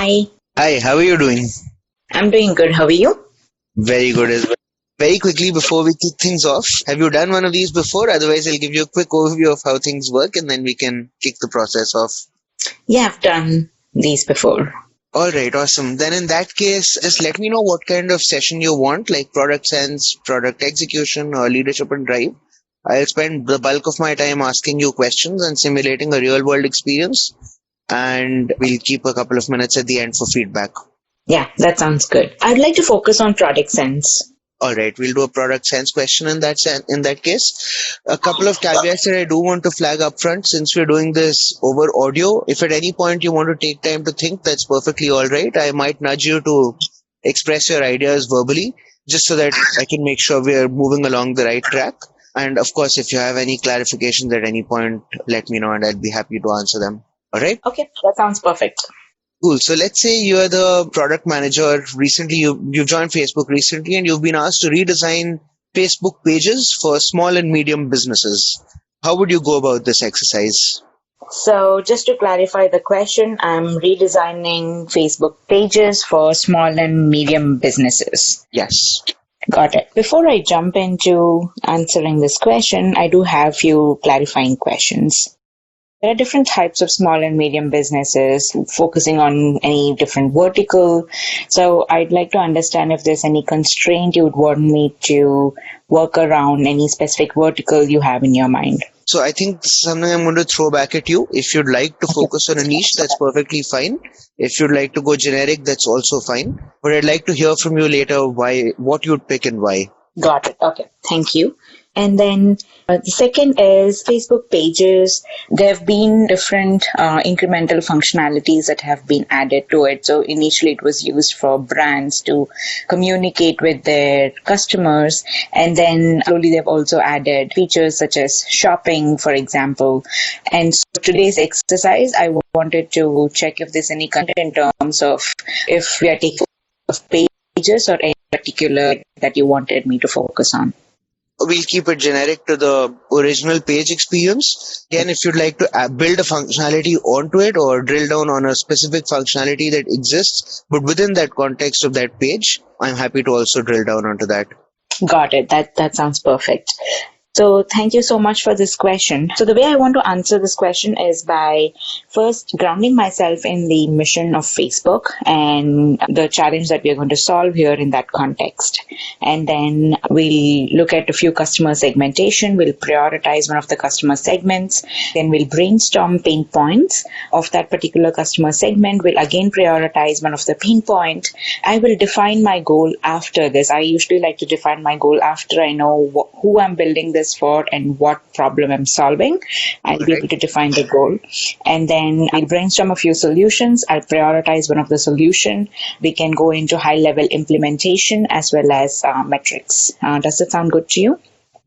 Hi, Hi, how are you doing? I'm doing good. How are you? Very good as well. Very quickly before we kick things off, have you done one of these before? Otherwise, I'll give you a quick overview of how things work and then we can kick the process off. Yeah, I've done these before. All right, awesome. Then in that case, just let me know what kind of session you want, like product sense, product execution, or leadership and drive. I'll spend the bulk of my time asking you questions and simulating a real world experience, and we'll keep a couple of minutes at the end for feedback. Yeah, that sounds good. I'd like to focus on product sense. All right, we'll do a product sense question in that case. A couple of caveats that I do want to flag up front since we're doing this over audio. If at any point you want to take time to think, that's perfectly all right. I might nudge you to express your ideas verbally just so that I can make sure we're moving along the right track. And of course, if you have any clarifications at any point, let me know and I'll be happy to answer them. All right. Okay, that sounds perfect. Cool. So let's say you're the product manager. Recently, you've joined Facebook recently and you've been asked to redesign Facebook pages for small and medium businesses. How would you go about this exercise? So, just to clarify the question, I'm redesigning Facebook pages for small and medium businesses. Yes. Got it. Before I jump into answering this question, I do have few clarifying questions. There are different types of small and medium businesses focusing on any different vertical. So I'd like to understand if there's any constraint you would want me to work around, any specific vertical you have in your mind. So I think this is something I'm going to throw back at you. If you'd like to focus on a niche, that's perfectly fine. If you'd like to go generic, that's also fine. But I'd like to hear from you later what you'd pick and why. Got it. Okay. Thank you. And then the second is Facebook pages. There have been different incremental functionalities that have been added to it. So initially it was used for brands to communicate with their customers. And then slowly they've also added features such as shopping, for example. And so today's exercise, I wanted to check if there's any content in terms of if we are taking of pages or any particular that you wanted me to focus on. We'll keep it generic to the original page experience. Again, if you'd like to build a functionality onto it or drill down on a specific functionality that exists, but within that context of that page, I'm happy to also drill down onto that. Got it. That sounds perfect. So thank you so much for this question. So the way I want to answer this question is by first grounding myself in the mission of Facebook and the challenge that we're going to solve here in that context. And then we'll look at a few customer segmentation. We'll prioritize one of the customer segments. Then we'll brainstorm pain points of that particular customer segment. We'll again prioritize one of the pain points. I will define my goal after this. I usually like to define my goal after I know who I'm building this for and what problem I'm solving. I'll be able to define the goal. And then I'll brainstorm a few solutions. I'll prioritize one of the solution. We can go into high level implementation as well as metrics. Does that sound good to you?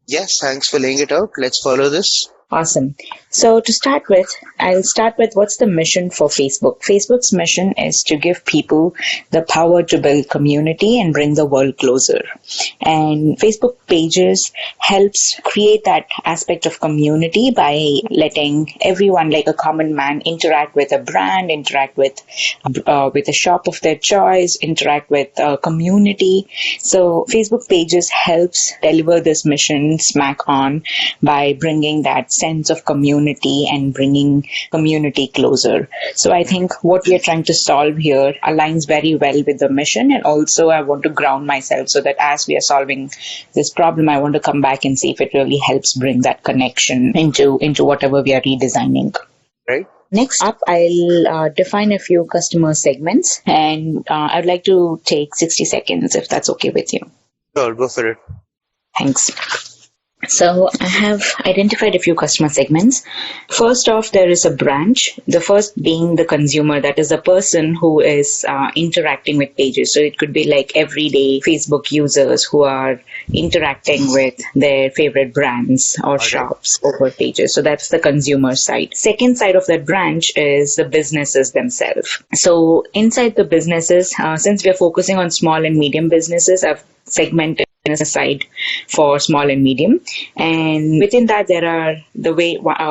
Yes, thanks for laying it out. Let's follow this. Awesome. So to start with, I'll start with what's the mission for Facebook. Facebook's mission is to give people the power to build community and bring the world closer. And Facebook pages helps create that aspect of community by letting everyone, like a common man, interact with a brand, interact with a shop of their choice, interact with a community. So Facebook pages helps deliver this mission smack on by bringing that sense of community and bringing community closer. So I think what we are trying to solve here aligns very well with the mission, and also I want to ground myself so that as we are solving this problem, I want to come back and see if it really helps bring that connection into whatever we are redesigning. Right. Next up, I'll define a few customer segments, and I'd like to take 60 seconds if that's okay with you. Sure, go for it. Thanks. So I have identified a few customer segments. First off, there is a branch. The first being the consumer, that is the person who is interacting with pages. So it could be like everyday Facebook users who are interacting with their favorite brands or shops over pages. So that's the consumer side. Second side of that branch is the businesses themselves. So inside the businesses, since we are focusing on small and medium businesses, I've segmented business side for small and medium. And within that, there are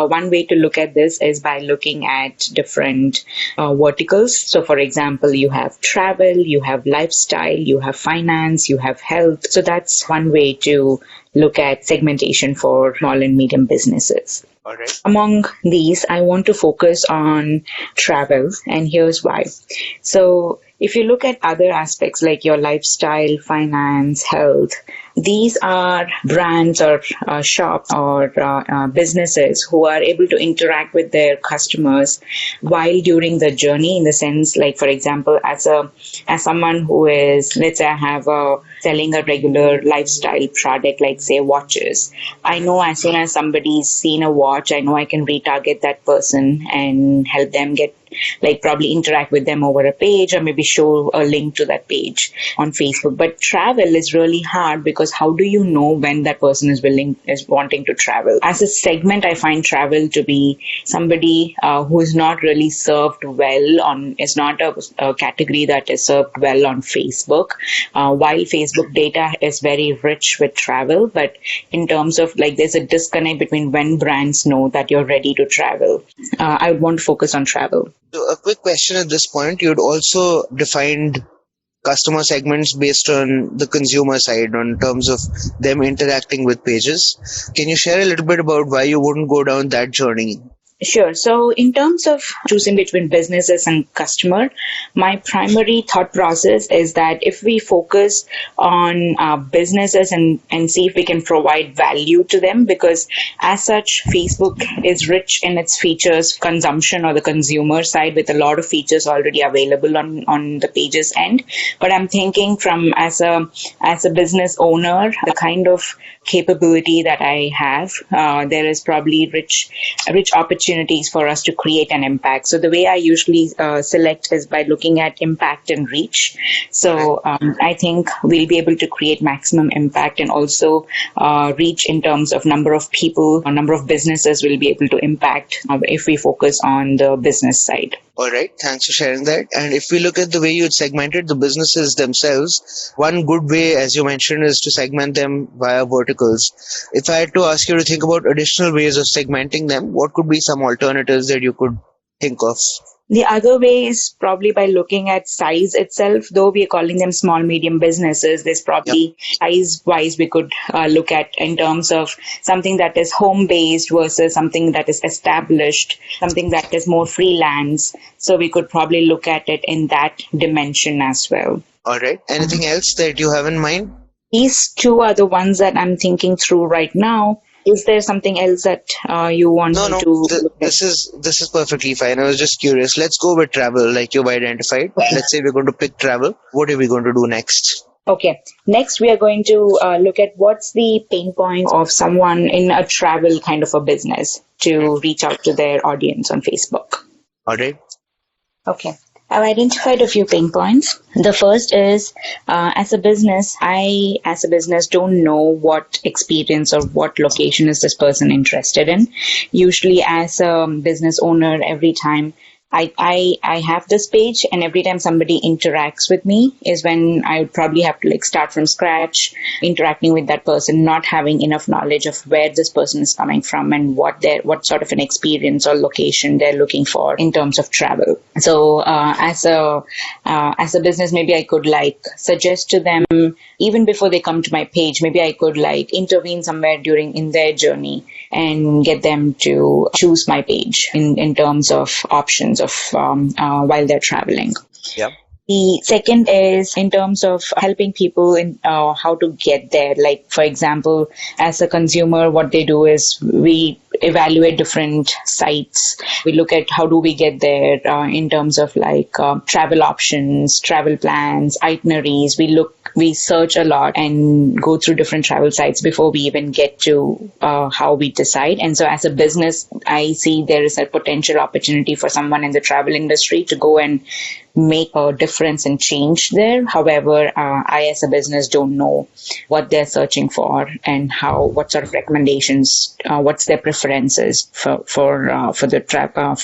one way to look at this is by looking at different verticals. So for example, you have travel, you have lifestyle, you have finance, you have health. So that's one way to look at segmentation for small and medium businesses. All right. Among these, I want to focus on travel, and here's why. So if you look at other aspects like your lifestyle, finance, health, these are brands or shops or businesses who are able to interact with their customers while during the journey, in the sense, like, for example, as someone who is, let's say I have selling a regular lifestyle product, like say watches. I know as soon as somebody's seen a watch, I know I can retarget that person and help them probably interact with them over a page, or maybe show a link to that page on Facebook. But travel is really hard, because how do you know when that person is wanting to travel? As a segment, I find travel to be somebody who is not really served well is not a category that is served well on Facebook. While Facebook data is very rich with travel, but in terms of there's a disconnect between when brands know that you're ready to travel. I would want to focus on travel. So a quick question at this point. You'd also defined customer segments based on the consumer side in terms of them interacting with pages. Can you share a little bit about why you wouldn't go down that journey? Sure. So in terms of choosing between businesses and customer, my primary thought process is that if we focus on businesses and see if we can provide value to them, because as such, Facebook is rich in its features, consumption or the consumer side, with a lot of features already available on the pages end. But I'm thinking from as a business owner, the kind of capability that I have, there is probably rich opportunities for us to create an impact. So the way I usually select is by looking at impact and reach. So I think we'll be able to create maximum impact and also reach in terms of number of people or number of businesses we'll be able to impact if we focus on the business side. All right. Thanks for sharing that. And if we look at the way you segmented the businesses themselves, one good way, as you mentioned, is to segment them via verticals. If I had to ask you to think about additional ways of segmenting them, what could be some alternatives that you could think of? The other way is probably by looking at size itself. Though we are calling them small, medium businesses, there's probably size-wise we could look at in terms of something that is home-based versus something that is established, something that is more freelance. So we could probably look at it in that dimension as well. All right. Anything else that you have in mind? These two are the ones that I'm thinking through right now. Is there something else that you want to look at? This is perfectly fine. I was just curious. Let's go with travel, like you've identified. Okay. Let's say we're going to pick travel. What are we going to do next? Okay. Next, we are going to look at what's the pain point of someone in a travel kind of a business to reach out to their audience on Facebook. All right. Okay. I've identified a few pain points. The first is, as a business, I don't know what experience or what location is this person interested in. Usually as a business owner, every time I have this page, and every time somebody interacts with me is when I would probably have to start from scratch, interacting with that person, not having enough knowledge of where this person is coming from and what sort of an experience or location they're looking for in terms of travel. So as a business, maybe I could suggest to them even before they come to my page. Maybe I could intervene somewhere in their journey and get them to choose my page in terms of options of while they're traveling. Yeah. The second is in terms of helping people in how to get there. Like, for example, as a consumer, what they do is we evaluate different sites. We look at how do we get there in terms of travel options, travel plans, itineraries. We search a lot and go through different travel sites before we even get to how we decide. And so as a business, I see there is a potential opportunity for someone in the travel industry to go and make a difference and change there. However, I as a business don't know what they're searching for and what sort of recommendations, what's their preferences for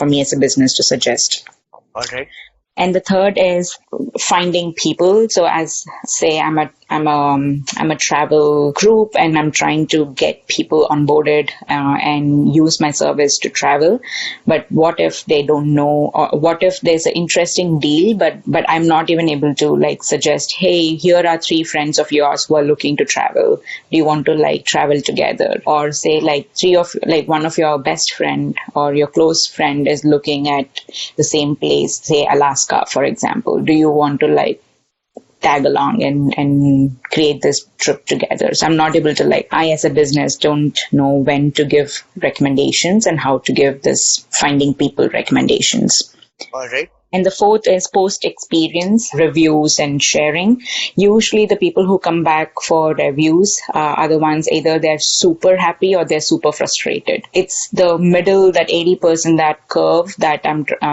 me as a business to suggest. All right. And the third is finding people. So as say I'm I'm a travel group and I'm trying to get people onboarded and use my service to travel. But what if they don't know, or what if there's an interesting deal, but I'm not even able to like suggest, hey, here are 3 friends of yours who are looking to travel. Do you want to like travel together? Or say like one of your best friend or your close friend is looking at the same place, say Alaska, for example. Do you want to like tag along and create this trip together? So I'm not able to like, I as a business don't know when to give recommendations and how to give this finding people recommendations. All right. And the fourth is post-experience reviews and sharing. Usually the people who come back for reviews are the ones either they're super happy or they're super frustrated. It's the middle, that 80%, that curve that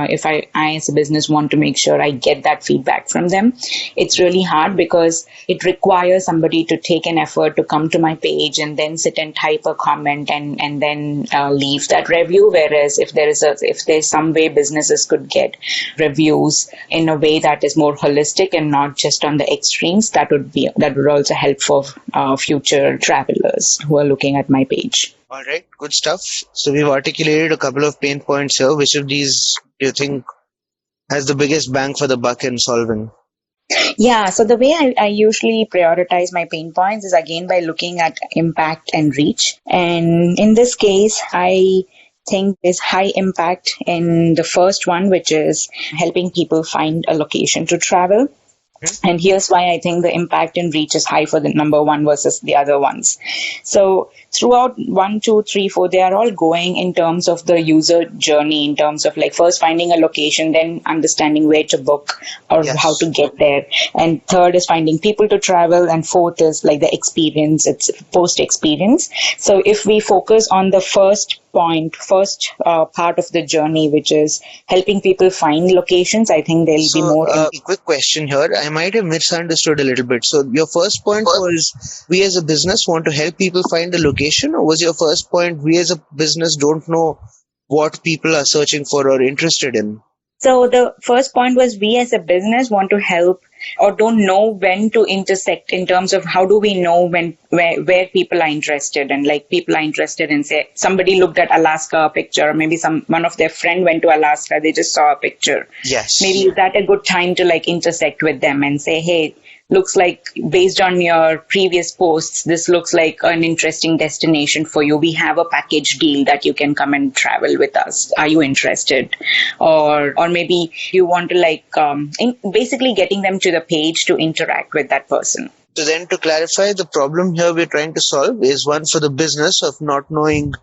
if I as a business want to make sure I get that feedback from them. It's really hard because it requires somebody to take an effort to come to my page and then sit and type a comment and then leave that review. Whereas if there's some way businesses could get reviews in a way that is more holistic and not just on the extremes, that would also help for future travelers who are looking at my page. All right, good stuff. So we've articulated a couple of pain points here. Which of these do you think has the biggest bang for the buck in solving? Yeah, so the way I usually prioritize my pain points is again by looking at impact and reach. And in this case, I think there's high impact in the first one, which is helping people find a location to travel. And here's why I think the impact and reach is high for the number one versus the other ones. So throughout 1, 2, 3, 4, they are all going in terms of the user journey, in terms of like first finding a location, then understanding where to book or how to get there. And third is finding people to travel. And fourth is like the experience, it's post experience. So if we focus on the first part of the journey, which is helping people find locations, I think there'll be more. Quick question here. I might have misunderstood a little bit. So your first point was we as a business want to help people find a location, or was your first point we as a business don't know what people are searching for or interested in? So the first point was we as a business want to help or don't know when to intersect in terms of how do we know where people are interested, and like people are interested in, say, somebody looked at Alaska picture, or maybe one of their friend went to Alaska, they just saw a picture. Yes. Maybe is that a good time to like intersect with them and say, hey, looks like based on your previous posts, this looks like an interesting destination for you. We have a package deal that you can come and travel with us. Are you interested? Or maybe you want to like basically getting them to the page to interact with that person. So then to clarify, the problem here we're trying to solve is one for the business of not knowing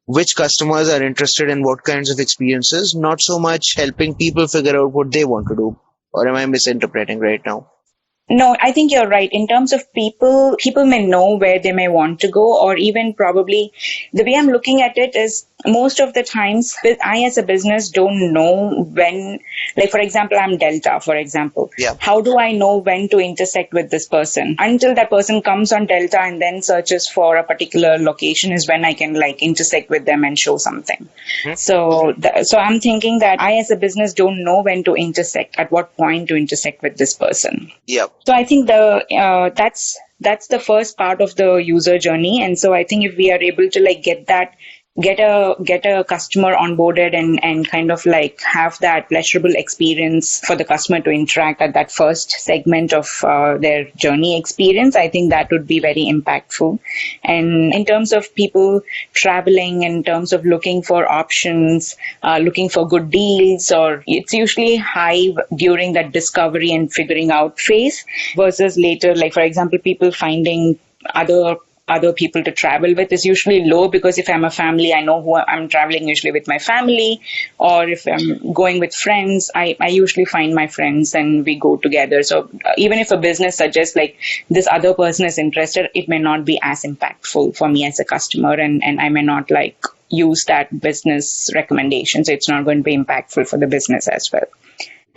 which customers are interested in what kinds of experiences, not so much helping people figure out what they want to do. Or am I misinterpreting right now? No, I think you're right. In terms of people may know where they may want to go, or even probably the way I'm looking at it is most of the times I as a business don't know when, like for example, I'm Delta, for example. Yeah. How do I know when to intersect with this person? Until that person comes on Delta and then searches for a particular location is when I can like intersect with them and show something. Mm-hmm. So I'm thinking that I as a business don't know when to intersect, at what point to intersect with this person. Yeah. So I think that's the first part of the user journey. And so I think if we are able to like get a customer onboarded and kind of like have that pleasurable experience for the customer to interact at that first segment of their journey experience, I think that would be very impactful. And in terms of people traveling, in terms of looking for options, looking for good deals, or it's usually high during that discovery and figuring out phase versus later, like for example, people finding other people to travel with is usually low, because if I'm a family, I know who I'm traveling usually with my family, or if I'm going with friends, I usually find my friends and we go together. So even if a business suggests like this other person is interested, it may not be as impactful for me as a customer, and I may not like use that business recommendation. So it's not going to be impactful for the business as well.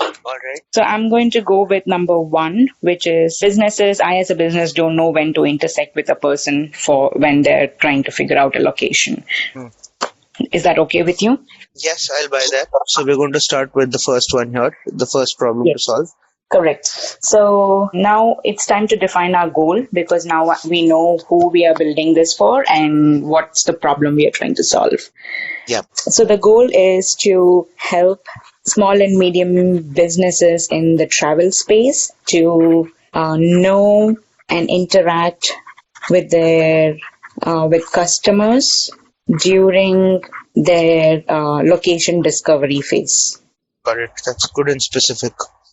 All right. So I'm going to go with number 1, which is businesses. I as a business don't know when to intersect with a person for when they're trying to figure out a location. Is that okay with you? Yes, I'll buy that. So we're going to start with the first one here, the first problem to solve. Correct. So now it's time to define our goal, because now we know who we are building this for and what's the problem we are trying to solve. Yeah. So the goal is to help small and medium businesses in the travel space to know and interact with their with customers during their location discovery phase. Got it. That's good and specific.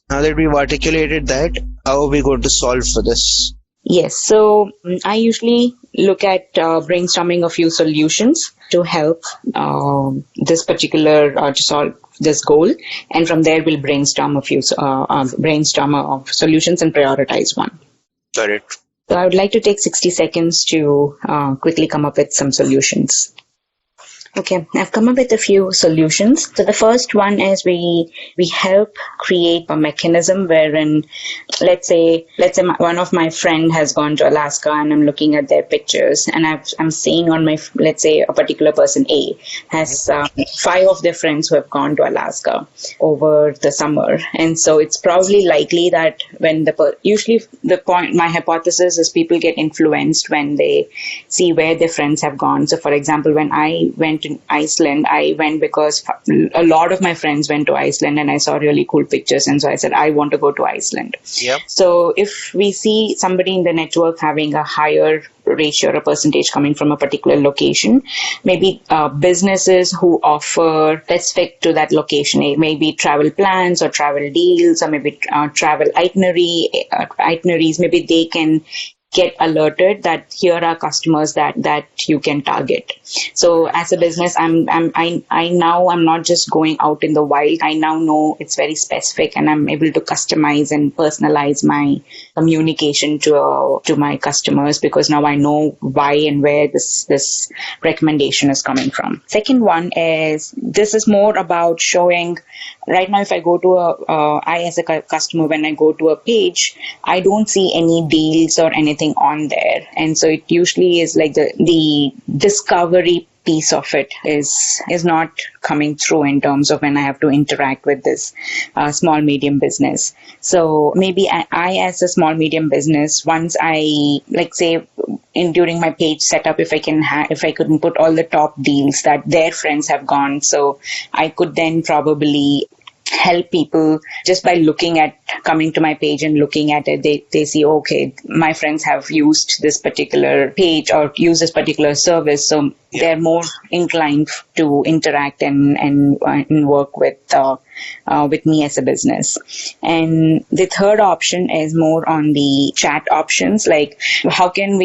Now that we've articulated that, how are we going to solve for this? Yes, so I usually look at brainstorming a few solutions to help this particular to solve this goal, and from there we'll brainstorm of solutions and prioritize one. Got it. So I would like to take 60 seconds to quickly come up with some solutions. Okay, I've come up with a few solutions. So the first one is we help create a mechanism wherein, let's say one of my friend has gone to Alaska and I'm looking at their pictures, and I'm seeing on my, let's say a particular person A has 5 of their friends who have gone to Alaska over the summer, and so it's probably likely that when usually the point, my hypothesis is people get influenced when they see where their friends have gone. So for example, when I went to Iceland, I went because a lot of my friends went to Iceland and I saw really cool pictures, and so I said I want to go to Iceland. Yep. So if we see somebody in the network having a higher ratio or a percentage coming from a particular location, maybe businesses who offer specific to that location, maybe travel plans or travel deals, or maybe travel itineraries, maybe they can get alerted that here are customers that you can target. So as a business, I now I'm not just going out in the wild. I now know it's very specific, and I'm able to customize and personalize my communication to my customers, because now I know why and where this recommendation is coming from. Second one is, this is more about showing. Right now, if I go to I as a customer, when I go to a page, I don't see any deals or anything on there. And so it usually is like the discovery piece of it is not coming through in terms of when I have to interact with this small medium business. So maybe I as a small medium business, once I, like, say during my page setup, if I couldn't put all the top deals that their friends have gone, so I could then probably help people just by coming to my page and looking at it. They see, okay, my friends have used this particular page or use this particular service, so they're more inclined to interact and work with me as a business. And the third option is more on the chat options, like how can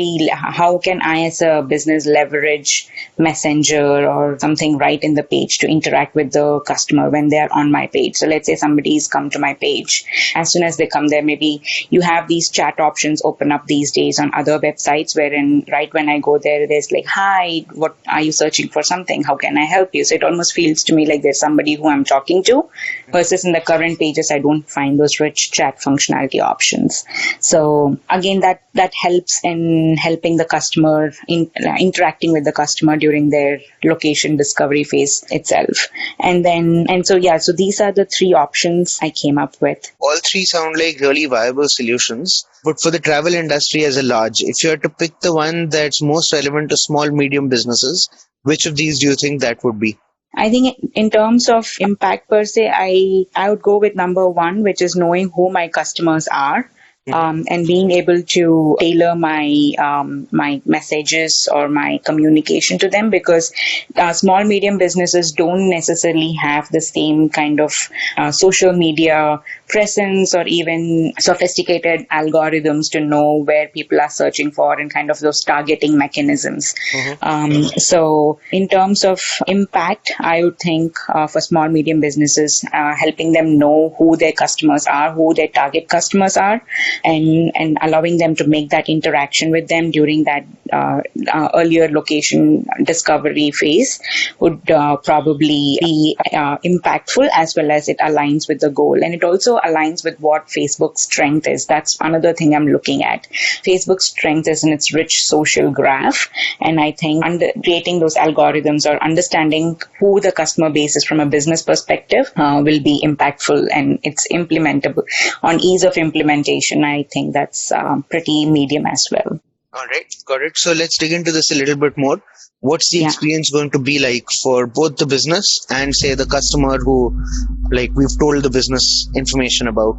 I as a business leverage Messenger or something right in the page to interact with the customer when they're on my page. So let's say somebody's come to my page. As soon as they come there, maybe you have these chat options open up these days on other websites, wherein right when I go there, there's like, hi, what are you searching for something? How can I help you? So it almost feels to me like there's somebody who I'm talking to, versus in the current pages, I don't find those rich chat functionality options. So again, that helps in helping the customer, interacting with the customer during their location discovery phase itself. So these are the 3 options I came up with. All 3 sound like really viable solutions. But for the travel industry as a large, if you had to pick the one that's most relevant to small, medium businesses, which of these do you think that would be? I think in terms of impact per se, I would go with number 1, which is knowing who my customers are. And being able to tailor my messages or my communication to them, because small medium businesses don't necessarily have the same kind of social media presence or even sophisticated algorithms to know where people are searching for and kind of those targeting mechanisms. So in terms of impact, I would think for small medium businesses, helping them know who their customers are, who their target customers are, and allowing them to make that interaction with them during that earlier location discovery phase would probably be impactful, as well as it aligns with the goal. And it also aligns with what Facebook's strength is. That's another thing I'm looking at. Facebook's strength is in its rich social graph. And I think creating those algorithms or understanding who the customer base is from a business perspective will be impactful, and it's implementable. On ease of implementation, I think that's pretty medium as well. All right, got it. So let's dig into this a little bit more. What's the experience going to be like for both the business and, say, the customer who, like, we've told the business information about?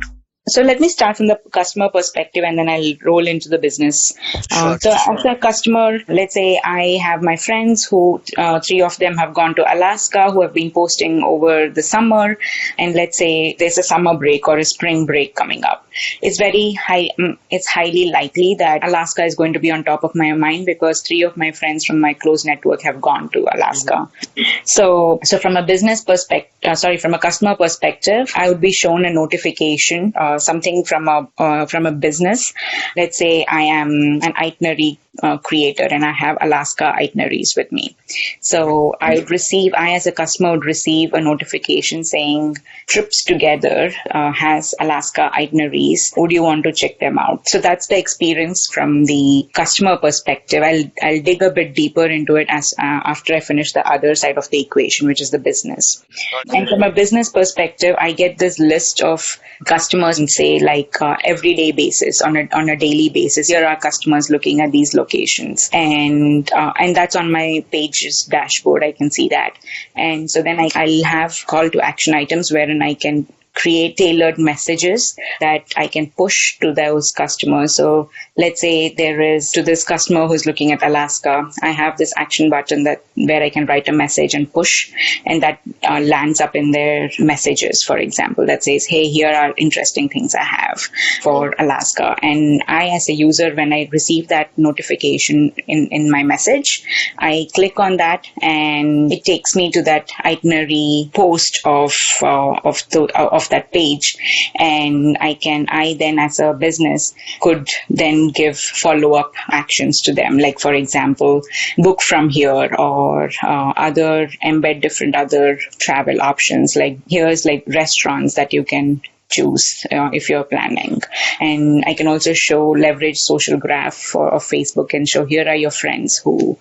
So let me start from the customer perspective, and then I'll roll into the business. Sure. So as a customer, let's say I have my friends who 3 of them have gone to Alaska, who have been posting over the summer, and let's say there's a summer break or a spring break coming up. It's highly likely that Alaska is going to be on top of my mind because 3 of my friends from my close network have gone to Alaska. So from a from a customer perspective, I would be shown a notification, something from a business. Let's say I am an itinerary creator and I have Alaska itineraries with me. So I as a customer would receive a notification saying Trips Together has Alaska itineraries. Would you want to check them out? So that's the experience from the customer perspective. I'll dig a bit deeper into it after I finish the other side of the equation, which is the business. And from a business perspective, I get this list of customers and say like everyday basis, on a daily basis. Here are customers looking at these locations, and that's on my page's dashboard. I can see that, and so then I'll have call to action items wherein I can create tailored messages that I can push to those customers. So let's say there is to this customer who's looking at Alaska, I have this action button where I can write a message and push, and that lands up in their messages, for example, that says, hey, here are interesting things I have for Alaska. And I, as a user, when I receive that notification in my message, I click on that and it takes me to that itinerary post of that page, and I then as a business could then give follow-up actions to them, like for example book from here, or embed different other travel options, like here's like restaurants that you can choose if you're planning. And I can also leverage social graph of Facebook and show here are your friends who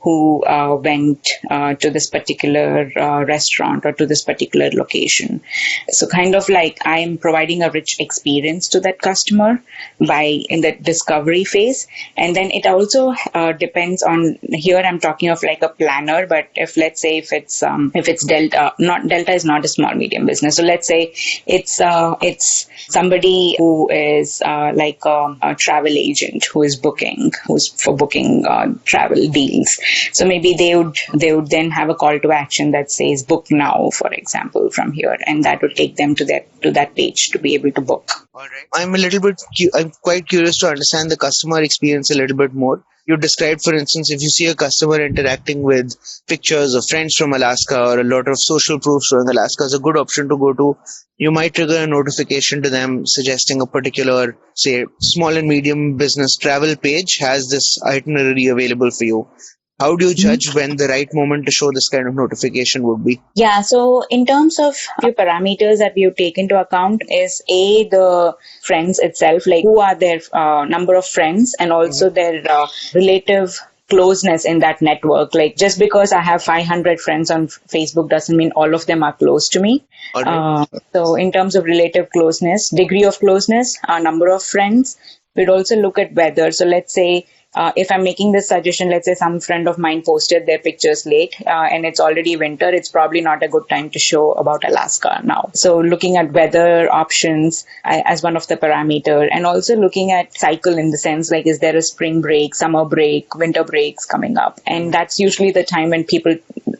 went to this particular restaurant or to this particular location. So kind of like I am providing a rich experience to that customer in the discovery phase. And then it also depends on, here I'm talking of like a planner, but if it's Delta, Delta is not a small medium business. So let's say it's somebody who is like a travel agent who's booking travel deals. So maybe they would then have a call to action that says book now, for example, from here, and that would take them to that page to be able to book. All right. I'm quite curious to understand the customer experience a little bit more. You described, for instance, if you see a customer interacting with pictures of friends from Alaska or a lot of social proof showing Alaska is a good option to go to. You might trigger a notification to them suggesting a particular, say, small and medium business travel page has this itinerary available for you. How do you judge when the right moment to show this kind of notification would be? Yeah, so in terms of few parameters that we take into account is the friends itself, like who are their number of friends, and also their relative closeness in that network. Like just because I have 500 friends on Facebook doesn't mean all of them are close to me. Okay. So in terms of relative closeness, degree of closeness, number of friends, we'd also look at weather. So let's say if I'm making this suggestion, let's say some friend of mine posted their pictures late and it's already winter, it's probably not a good time to show about Alaska now. So looking at weather options as one of the parameter, and also looking at cycle in the sense like, is there a spring break, summer break, winter breaks coming up? And that's usually the time when people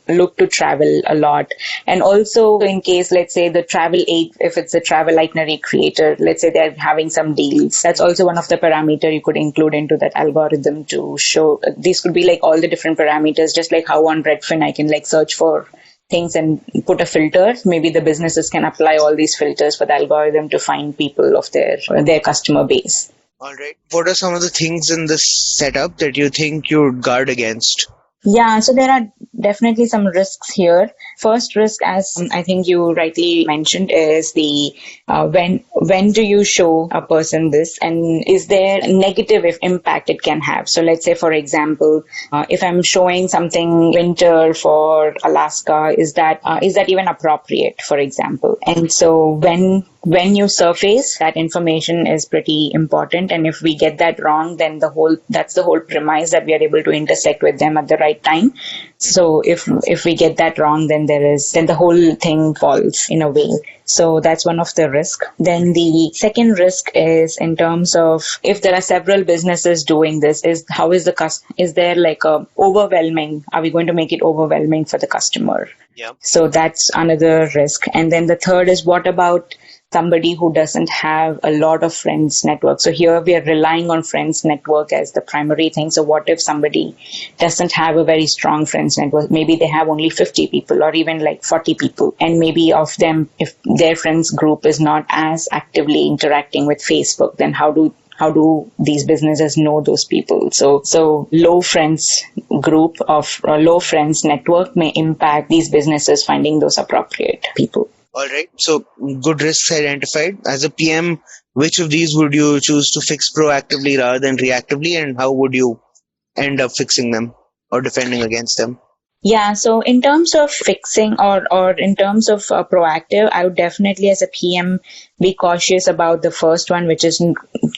look to travel a lot. And also in case, let's say the travel aid, if it's a travel itinerary creator, let's say they're having some deals, that's also one of the parameter you could include into that algorithm to show. These could be like all the different parameters, just like how on Redfin I can like search for things and put a filter. Maybe the businesses can apply all these filters for the algorithm to find people of their customer base. All right. What are some of the things in this setup that you think you would guard against? Yeah, so there are definitely some risks here. First risk, as I think you rightly mentioned, is the when do you show a person this, and is there negative impact it can have? So let's say, for example, if I'm showing something winter for Alaska, is that even appropriate, for example? And so when you surface that information is pretty important, and if we get that wrong, then that's the whole premise, that we are able to intersect with them at the right time. So if we get that wrong, then the whole thing falls in a way. So that's one of the risk. Then the second risk is in terms of, if there are several businesses doing this, is there like a overwhelming? Are we going to make it overwhelming for the customer? Yeah. So that's another risk. And then the third is, what about somebody who doesn't have a lot of friends network? So here we are relying on friends network as the primary thing. So what if somebody doesn't have a very strong friends network? Maybe they have only 50 people or even like 40 people. And maybe of them, if their friends group is not as actively interacting with Facebook, then how do these businesses know those people? So low friends group of low friends network may impact these businesses finding those appropriate people. All right. So good risks identified. As a PM, which of these would you choose to fix proactively rather than reactively, and how would you end up fixing them or defending against them? Yeah, so in terms of fixing or in terms of proactive, I would definitely, as a PM, be cautious about the first one, which is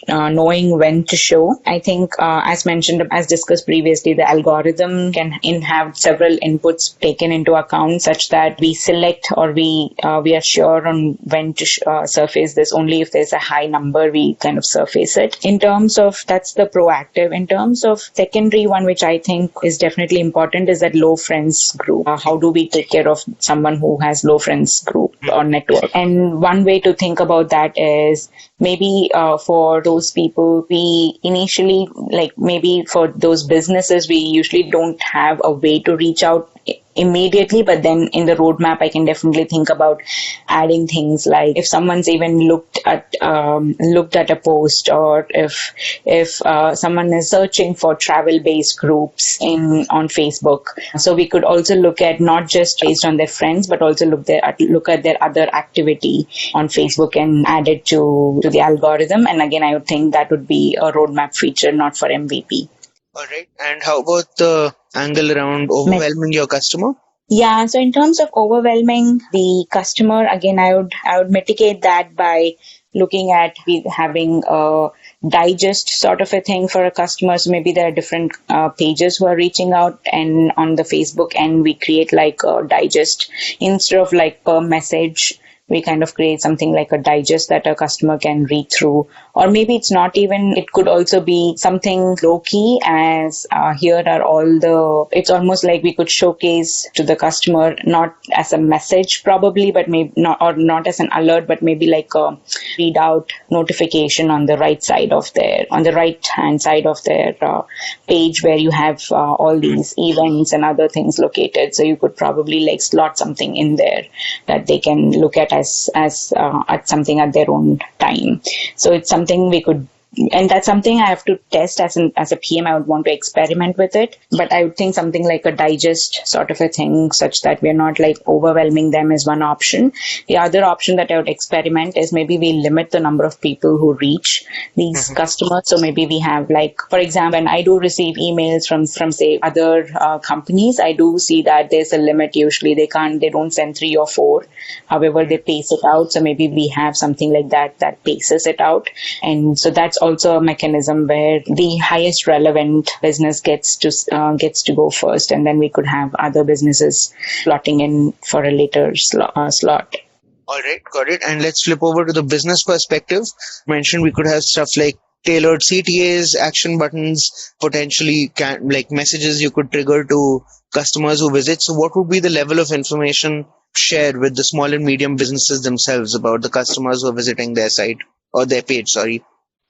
knowing when to show. I think, as mentioned, as discussed previously, the algorithm can have several inputs taken into account, such that we select or we are sure on when to surface this. Only if there's a high number, we kind of surface it. In terms of, that's the proactive. In terms of secondary one, which I think is definitely important, is that low friends group. How do we take care of someone who has low friends group or network? And one way to think about that is maybe for those people, we initially, like maybe for those businesses, we usually don't have a way to reach out immediately, but then in the roadmap I can definitely think about adding things like, if someone's even looked at a post, or if someone is searching for travel based groups on Facebook, so we could also look at not just based on their friends, but also look at their other activity on Facebook and add it to the algorithm. And again, I would think that would be a roadmap feature, not for MVP. All right. And how about the angle around overwhelming your customer? Yeah. So in terms of overwhelming the customer, again, I would mitigate that by looking at having a digest sort of a thing for a customer. So maybe there are different pages who are reaching out, and on the Facebook end, we create like a digest instead of like per message. We kind of create something like a digest that a customer can read through. Or maybe it's not even, it could also be something low key, as here are it's almost like we could showcase to the customer, not as a message probably, but maybe not as an alert, but maybe like a readout notification on the right hand side of their page, where you have all these events and other things located. So you could probably like slot something in there that they can look at as at something at their own time. So it's something we could, and that's something I have to test as a PM. I would want to experiment with it, but I would think something like a digest sort of a thing, such that we're not like overwhelming them, is one option. The other option that I would experiment is maybe we limit the number of people who reach these customers. So maybe we have, like, for example, when I do receive emails from say other companies, I do see that there's a limit. Usually they don't send 3 or 4. However, they pace it out. So maybe we have something like that paces it out. And so that's also a mechanism where the highest relevant business gets to go first, and then we could have other businesses slotting in for a later slot. All right, got it. And let's flip over to the business perspective. Mentioned we could have stuff like tailored CTAs, action buttons, potentially messages you could trigger to customers who visit. So what would be the level of information shared with the small and medium businesses themselves about the customers who are visiting their site or their page? Sorry.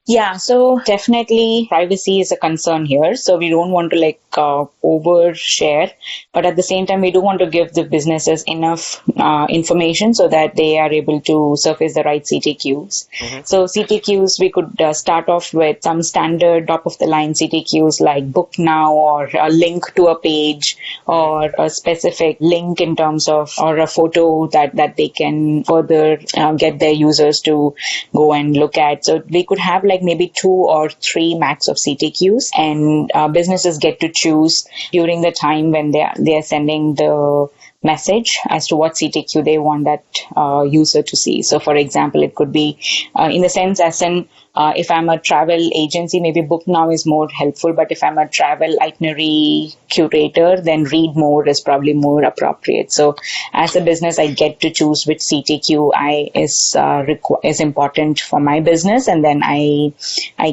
Yeah, so definitely privacy is a concern here. So we don't want to overshare, but at the same time, we do want to give the businesses enough information so that they are able to surface the right CTQs. So CTQs, we could start off with some standard top of the line CTQs like book now, or a link to a page, or a specific link in terms of, or a photo that they can further get their users to go and look at. So they could have like maybe 2 or 3 max of CTQs, and businesses get to choose during the time when they are sending the message as to what CTQ they want that user to see. So for example, it could be in the sense as in if I'm a travel agency, maybe Book Now is more helpful, but if I'm a travel itinerary curator, then Read More is probably more appropriate. So as a business, I get to choose which CTQ is important for my business, and then I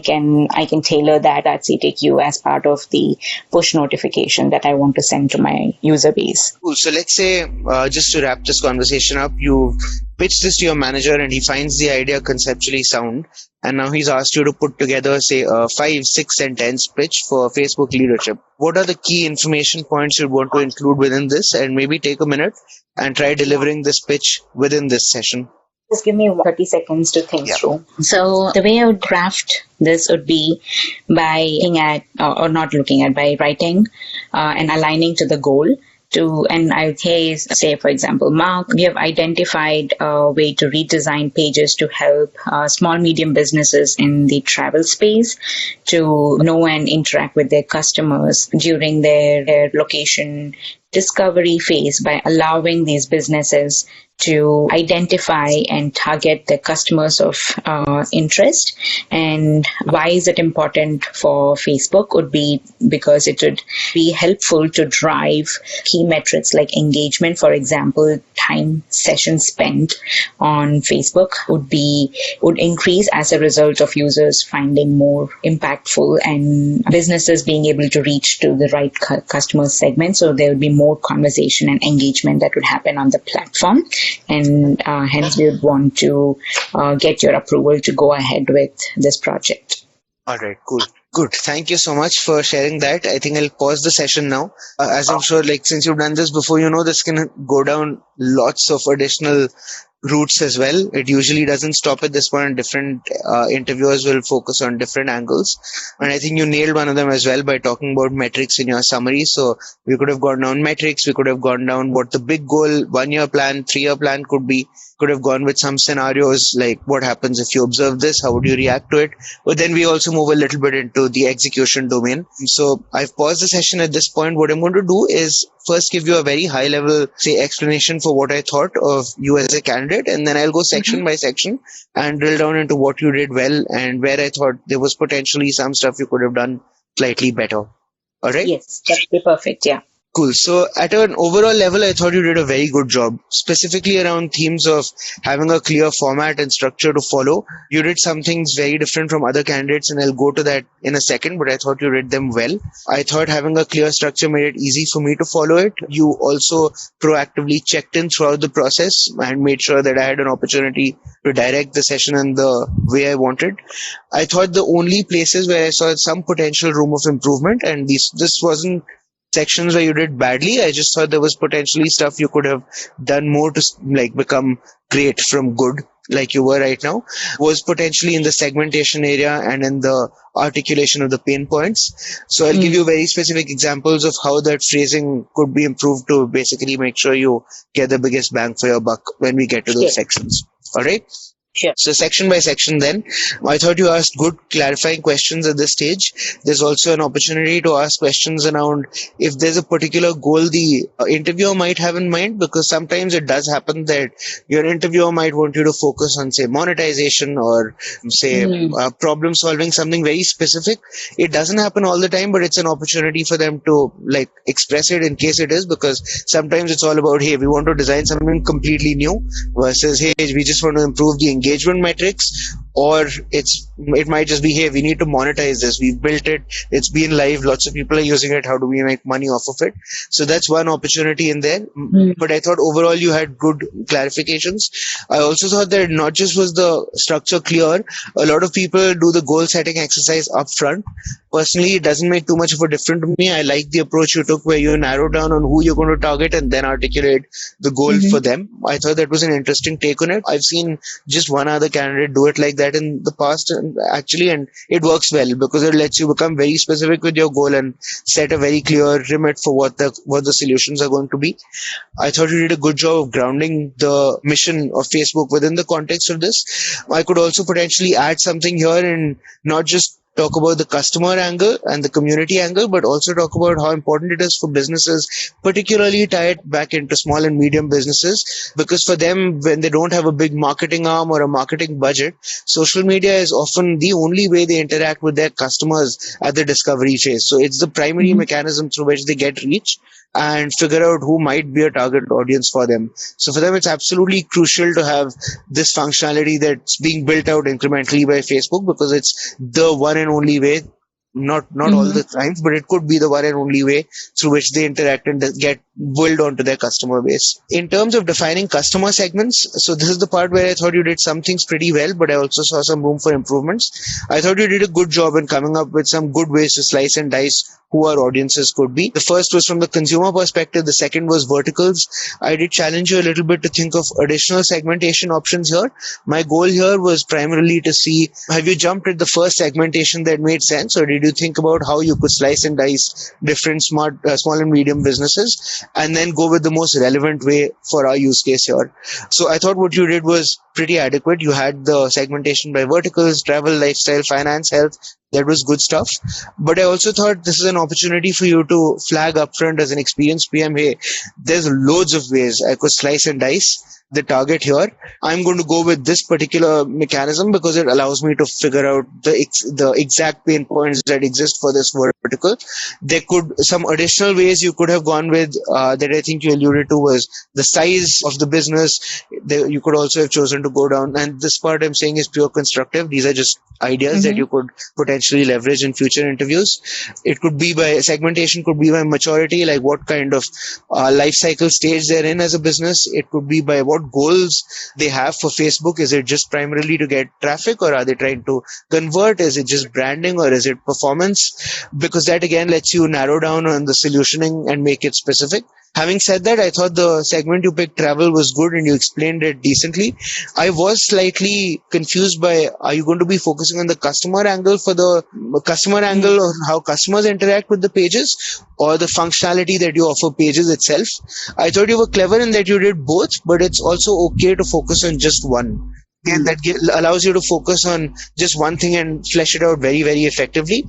can tailor that CTQ as part of the push notification that I want to send to my user base. Cool. So let's say, just to wrap this conversation up, you pitch this to your manager and he finds the idea conceptually sound, and now he's asked you to put together, say, a 5, 6 sentence pitch for Facebook leadership. What are the key information points you'd want to include within this, and maybe take a minute and try delivering this pitch within this session? Just give me 30 seconds to think through. So the way I would craft this would be by looking at, or not looking at, by writing and aligning to the goal. And I would say, for example, Mark, we have identified a way to redesign pages to help small, medium businesses in the travel space to know and interact with their customers during their location discovery phase by allowing these businesses to identify and target the customers of interest. And why is it important for Facebook would be because it would be helpful to drive key metrics like engagement. For example, time session spent on Facebook would increase as a result of users finding more impactful and businesses being able to reach to the right customer segment. So there would be more conversation and engagement that would happen on the platform. And hence we would want to get your approval to go ahead with this project. All right, cool. Good. Thank you so much for sharing that. I think I'll pause the session now. As I'm sure, since you've done this before, this can go down lots of additional routes as well. It usually doesn't stop at this point. Different interviewers will focus on different angles. And I think you nailed one of them as well by talking about metrics in your summary. So we could have gone down metrics. We could have gone down what the big goal, 1-year plan, 3-year plan could be. Could have gone with some scenarios like what happens if you observe this, how would you react to it? But then we also move a little bit into the execution domain. So I've paused the session at this point. What I'm going to do is first give you a very high level, say, explanation for what I thought of you as a candidate. And then I'll go section by section and drill down into what you did well and where I thought there was potentially some stuff you could have done slightly better. All right? Yes, that'd be perfect. Yeah. Cool. So at an overall level, I thought you did a very good job, specifically around themes of having a clear format and structure to follow. You did some things very different from other candidates, and I'll go to that in a second, but I thought you did them well. I thought having a clear structure made it easy for me to follow it. You also proactively checked in throughout the process and made sure that I had an opportunity to direct the session in the way I wanted. I thought the only places where I saw some potential room of improvement, and this wasn't sections where you did badly. I just thought there was potentially stuff you could have done more to become great from good, like you were right now, was potentially in the segmentation area and in the articulation of the pain points. So I'll give you very specific examples of how that phrasing could be improved to basically make sure you get the biggest bang for your buck when we get to those sections. All right. Sure. So section by section then, I thought you asked good clarifying questions at this stage. There's also an opportunity to ask questions around if there's a particular goal the interviewer might have in mind, because sometimes it does happen that your interviewer might want you to focus on, say, monetization or say problem solving, something very specific. It doesn't happen all the time, but it's an opportunity for them to express it in case it is, because sometimes it's all about, hey, we want to design something completely new versus, hey, we just want to improve the engagement metrics, or it might just be, hey, we need to monetize this. We've built it. It's been live. Lots of people are using it. How do we make money off of it? So that's one opportunity in there. But I thought overall you had good clarifications. I also thought that not just was the structure clear, a lot of people do the goal setting exercise up front. Personally, it doesn't make too much of a difference to me. I like the approach you took where you narrow down on who you're going to target and then articulate the goal for them. I thought that was an interesting take on it. I've seen just one other candidate do it like that in the past, and actually, and it works well because it lets you become very specific with your goal and set a very clear remit for what the solutions are going to be. I thought you did a good job of grounding the mission of Facebook within the context of this. I could also potentially add something here and not just talk about the customer angle and the community angle, but also talk about how important it is for businesses, particularly tie it back into small and medium businesses, because for them, when they don't have a big marketing arm or a marketing budget, social media is often the only way they interact with their customers at the discovery phase. So it's the primary mechanism through which they get reach and figure out who might be a target audience for them. So for them, it's absolutely crucial to have this functionality that's being built out incrementally by Facebook, because it's the one and only way, not all the times, but it could be the one and only way through which they interact and get build onto their customer base. In terms of defining customer segments, so this is the part where I thought you did some things pretty well, but I also saw some room for improvements. I thought you did a good job in coming up with some good ways to slice and dice who our audiences could be. The first was from the consumer perspective. The second was verticals. I did challenge you a little bit to think of additional segmentation options here. My goal here was primarily to see, have you jumped at the first segmentation that made sense, or did you think about how you could slice and dice different small and medium businesses and then go with the most relevant way for our use case here? So I thought what you did was pretty adequate. You had the segmentation by verticals, travel, lifestyle, finance, health. That was good stuff. But I also thought this is an opportunity for you to flag upfront as an experienced PM, hey, there's loads of ways I could slice and dice the target here. I'm going to go with this particular mechanism because it allows me to figure out the exact pain points that exist for this vertical. There could some additional ways you could have gone with that I think you alluded to was the size of the business. You could also have chosen to go down. And this part I'm saying is pure constructive. These are just ideas that you could potentially leverage in future interviews. It could be by segmentation, could be by maturity, like what kind of life cycle stage they're in as a business. It could be by what goals they have for Facebook. Is it just primarily to get traffic, or are they trying to convert? Is it just branding, or is it performance? Because that again lets you narrow down on the solutioning and make it specific. Having said that, I thought the segment you picked, travel, was good and you explained it decently. I was slightly confused by, are you going to be focusing on the customer angle for the customer angle or how customers interact with the pages, or the functionality that you offer pages itself? I thought you were clever in that you did both, but it's also okay to focus on just one. And that allows you to focus on just one thing and flesh it out very, very effectively.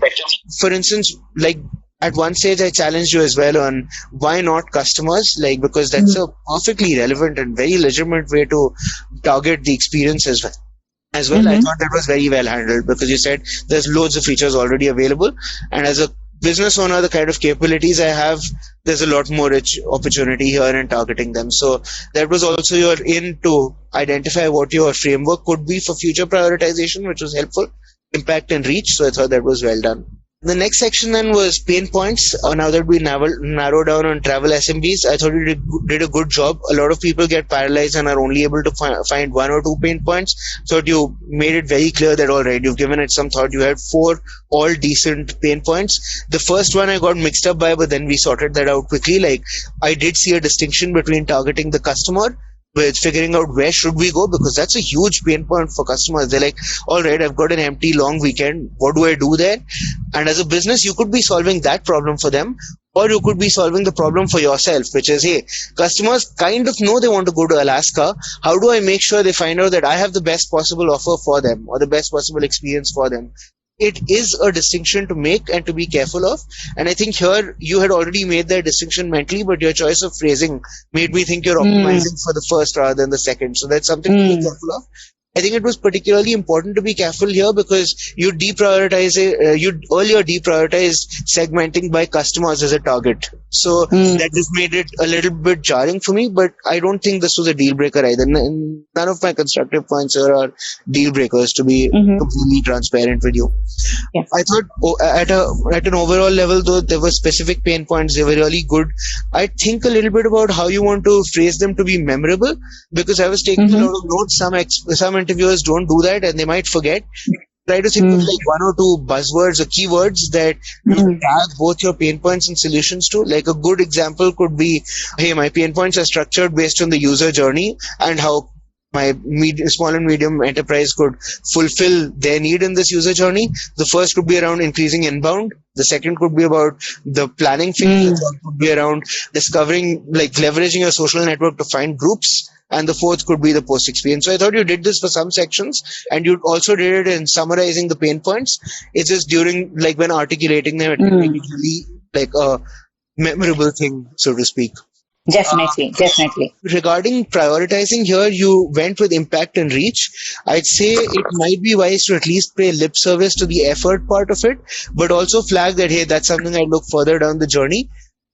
For instance, like, at one stage, I challenged you as well on why not customers, like, because that's a perfectly relevant and very legitimate way to target the experience as well. I thought that was very well handled because you said there's loads of features already available. And as a business owner, the kind of capabilities I have, there's a lot more rich opportunity here in targeting them. So that was also your in to identify what your framework could be for future prioritization, which was helpful, impact and reach. So I thought that was well done. The next section then was pain points. Now that we narrowed down on travel SMBs, I thought you did a good job. A lot of people get paralyzed and are only able to find one or two pain points. So you made it very clear that, all right, you've given it some thought. You had 4 all decent pain points. The first one I got mixed up by, but then we sorted that out quickly. Like, I did see a distinction between targeting the customer with figuring out where should we go, because that's a huge pain point for customers. They're like, all right, I've got an empty long weekend. What do I do there? And as a business, you could be solving that problem for them, or you could be solving the problem for yourself, which is, hey, customers kind of know they want to go to Alaska. How do I make sure they find out that I have the best possible offer for them or the best possible experience for them? It is a distinction to make and to be careful of. And I think here you had already made that distinction mentally, but your choice of phrasing made me think you're optimizing for the first rather than the second. So that's something to be careful of. I think it was particularly important to be careful here because you earlier deprioritized segmenting by customers as a target. So that just made it a little bit jarring for me, but I don't think this was a deal breaker either. None of my constructive points here are deal breakers, to be completely transparent with you. Yeah. I thought at an overall level, though, there were specific pain points. They were really good. I think a little bit about how you want to phrase them to be memorable, because I was taking a lot of notes. Some interviewers don't do that and they might forget. Try to think of like 1 or 2 buzzwords or keywords that you can tag both your pain points and solutions to. Like a good example could be, hey, my pain points are structured based on the user journey and how small and medium enterprise could fulfill their need in this user journey. The first could be around increasing inbound. The second could be about the planning phase. The third could be around discovering, like leveraging your social network to find groups. And the fourth could be the post experience. So I thought you did this for some sections, and you also did it in summarizing the pain points. It's just during, like, when articulating them, it can be really like a memorable thing, so to speak. Definitely. Regarding prioritizing here, you went with impact and reach. I'd say it might be wise to at least pay lip service to the effort part of it, but also flag that, hey, that's something I look further down the journey.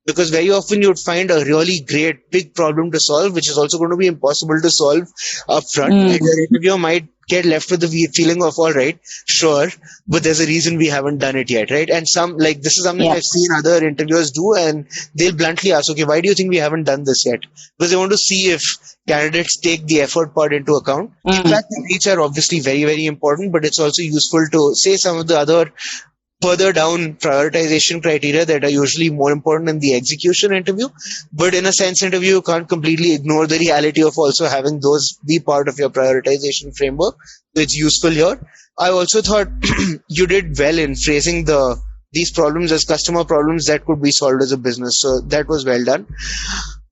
Because very often you'd find a really great big problem to solve, which is also going to be impossible to solve up front. And your interviewer might get left with the feeling of, all right, sure, but there's a reason we haven't done it yet, right? And this is something I've seen other interviewers do, and they'll bluntly ask, okay, why do you think we haven't done this yet? Because they want to see if candidates take the effort part into account. Impact and reach are obviously very, very important, but it's also useful to say some of the other further down prioritization criteria that are usually more important in the execution interview. But in a sense interview, you can't completely ignore the reality of also having those be part of your prioritization framework. So it's useful here. I also thought you did well in phrasing these problems as customer problems that could be solved as a business. So that was well done.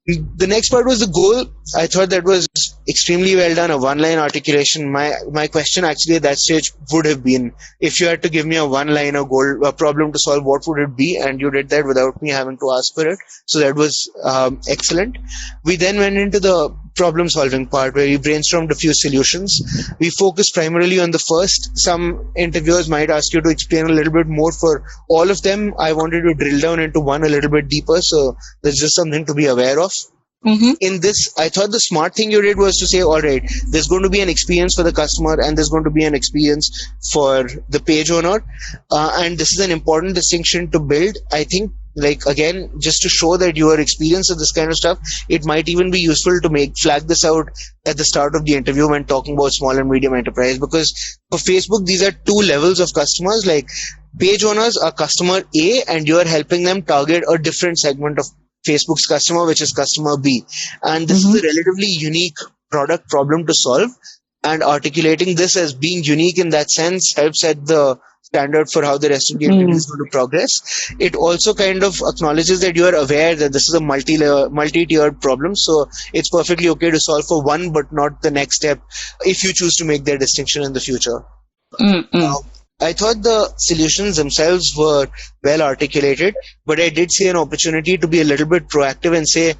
The next part was the goal. I thought that was extremely well done, a one-line articulation. My question actually at that stage would have been, if you had to give me a one-liner goal, a problem to solve, what would it be? And you did that without me having to ask for it. So that was excellent. We then went into the problem-solving part where we brainstormed a few solutions. We focused primarily on the first. Some interviewers might ask you to explain a little bit more for all of them. I wanted to drill down into one a little bit deeper, so there's just something to be aware of. In this, I thought the smart thing you did was to say, all right, there's going to be an experience for the customer and there's going to be an experience for the page owner. And this is an important distinction to build. I think, like, again, just to show that you are experienced with this kind of stuff, it might even be useful to flag this out at the start of the interview when talking about small and medium enterprise. Because for Facebook, these are two levels of customers. Like, page owners are customer A and you are helping them target a different segment of Facebook's customer, which is customer B. And this is a relatively unique product problem to solve. And articulating this as being unique in that sense helps set the standard for how the rest of the interview is going to progress. It also kind of acknowledges that you are aware that this is a multi-tiered problem. So it's perfectly okay to solve for one, but not the next step if you choose to make that distinction in the future. I thought the solutions themselves were well articulated, but I did see an opportunity to be a little bit proactive and say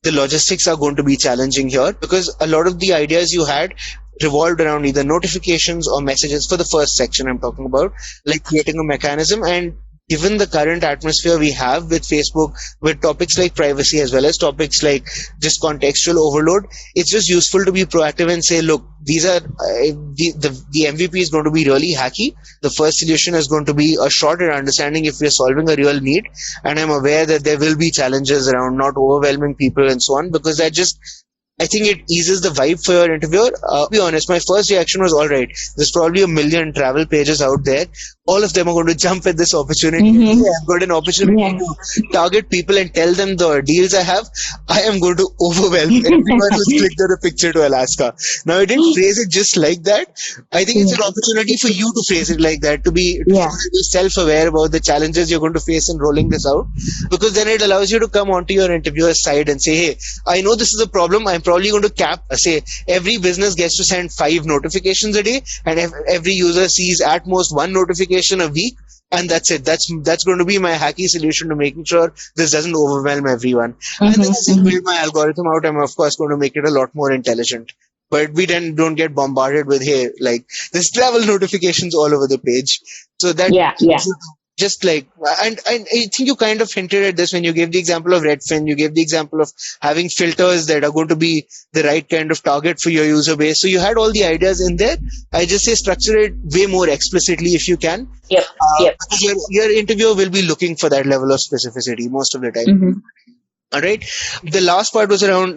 the logistics are going to be challenging here, because a lot of the ideas you had revolved around either notifications or messages for the first section I'm talking about, like creating a mechanism. And given the current atmosphere we have with Facebook, with topics like privacy as well as topics like just contextual overload, it's just useful to be proactive and say, look, these are the MVP is going to be really hacky. The first solution is going to be a shot at understanding if we're solving a real need. And I'm aware that there will be challenges around not overwhelming people and so on, because I think it eases the vibe for your interviewer. To be honest, my first reaction was, all right, there's probably 1 million travel pages out there. All of them are going to jump at this opportunity. I've got an opportunity to target people and tell them the deals I have. I am going to overwhelm everyone who's clicked on a picture to Alaska. Now, I didn't phrase it just like that. I think it's an opportunity for you to phrase it like that, to be self-aware about the challenges you're going to face in rolling this out. Because then it allows you to come onto your interviewer's side and say, hey, I know this is a problem. I'm probably going to say every business gets to send 5 notifications a day, and every user sees at most 1 notification a week, and that's it. That's going to be my hacky solution to making sure this doesn't overwhelm everyone. And then as I build my algorithm out, I'm of course going to make it a lot more intelligent. But we then don't get bombarded with, hey, like there's travel notifications all over the page. So that just like, and I think you kind of hinted at this when you gave the example of Redfin. You gave the example of having filters that are going to be the right kind of target for your user base. So you had all the ideas in there. I just say structure it way more explicitly if you can. Because your interviewer will be looking for that level of specificity most of the time. All right. The last part was around,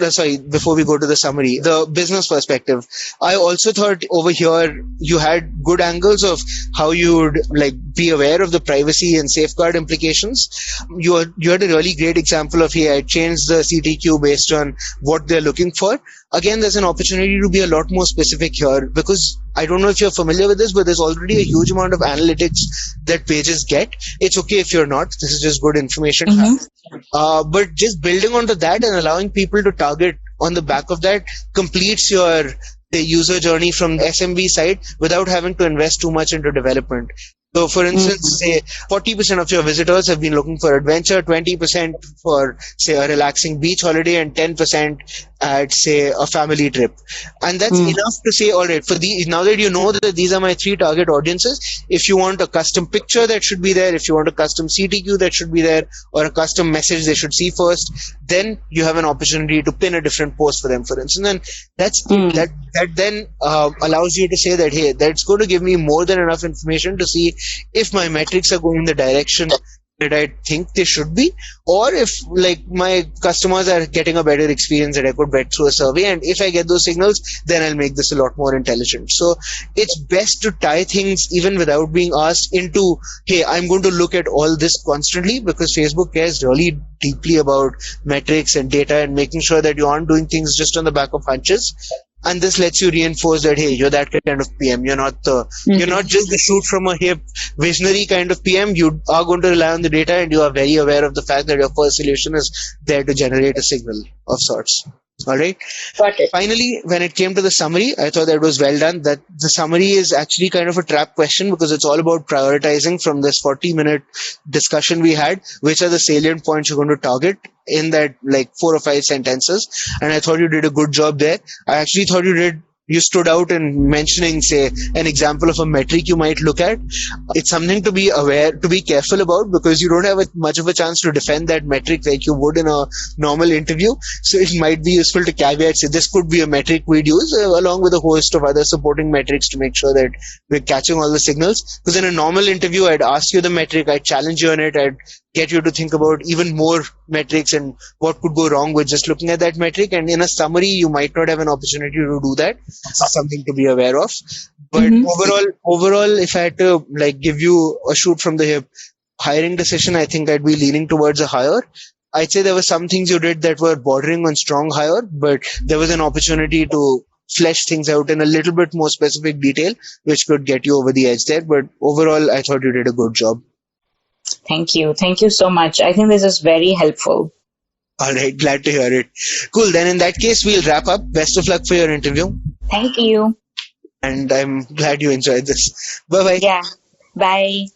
before we go to the summary, the business perspective. I also thought over here you had good angles of how you would like be aware of the privacy and safeguard implications. You had a really great example of, hey, I changed the CTQ based on what they're looking for. Again, there's an opportunity to be a lot more specific here, because I don't know if you're familiar with this, but there's already a huge amount of analytics that pages get. It's okay if you're not. This is just good information. But just building onto that and allowing people to target on the back of that completes your the user journey from the SMB side without having to invest too much into development. So, for instance, say 40% of your visitors have been looking for adventure, 20% for, say, a relaxing beach holiday, and 10% at, say, a family trip. And that's enough to say, all right, now that you know that these are my 3 target audiences, if you want a custom picture that should be there, if you want a custom CTQ that should be there, or a custom message they should see first, then you have an opportunity to pin a different post for them, for instance. And that then allows you to say that, hey, that's going to give me more than enough information to see if my metrics are going in the direction that I think they should be, or if like my customers are getting a better experience that I could bet through a survey. And if I get those signals, then I'll make this a lot more intelligent. So it's best to tie things even without being asked into, hey, I'm going to look at all this constantly, because Facebook cares really deeply about metrics and data and making sure that you aren't doing things just on the back of hunches. And this lets you reinforce that, hey, you're that kind of PM. You're not you're not just the shoot from a hip visionary kind of PM. You are going to rely on the data, and you are very aware of the fact that your first solution is there to generate a signal of sorts. All right. Got it. Finally, when it came to the summary, I thought that was well done. That the summary is actually kind of a trap question, because it's all about prioritizing from this 40-minute discussion we had, which are the salient points you're going to target in that like 4 or 5 sentences. And I thought you did a good job there. I actually thought you stood out in mentioning, say, an example of a metric you might look at. It's something to be careful about, because you don't have much of a chance to defend that metric like you would in a normal interview. So it might be useful to caveat, say, this could be a metric we'd use along with a host of other supporting metrics to make sure that we're catching all the signals. Because in a normal interview, I'd ask you the metric, I'd challenge you on it, I'd get you to think about even more metrics and what could go wrong with just looking at that metric. And in a summary, you might not have an opportunity to do that. It's something to be aware of. But overall, if I had to like give you a shoot from the hip hiring decision, I think I'd be leaning towards a hire. I'd say there were some things you did that were bordering on strong hire, but there was an opportunity to flesh things out in a little bit more specific detail, which could get you over the edge there. But overall, I thought you did a good job. Thank you. Thank you so much. I think this is very helpful. All right. Glad to hear it. Cool. Then in that case, we'll wrap up. Best of luck for your interview. Thank you. And I'm glad you enjoyed this. Bye-bye. Yeah. Bye.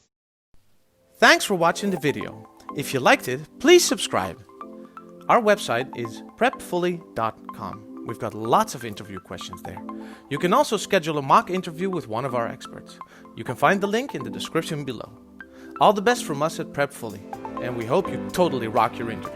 Thanks for watching the video. If you liked it, please subscribe. Our website is prepfully.com. We've got lots of interview questions there. You can also schedule a mock interview with one of our experts. You can find the link in the description below. All the best from us at Prep Fully, and we hope you totally rock your interview.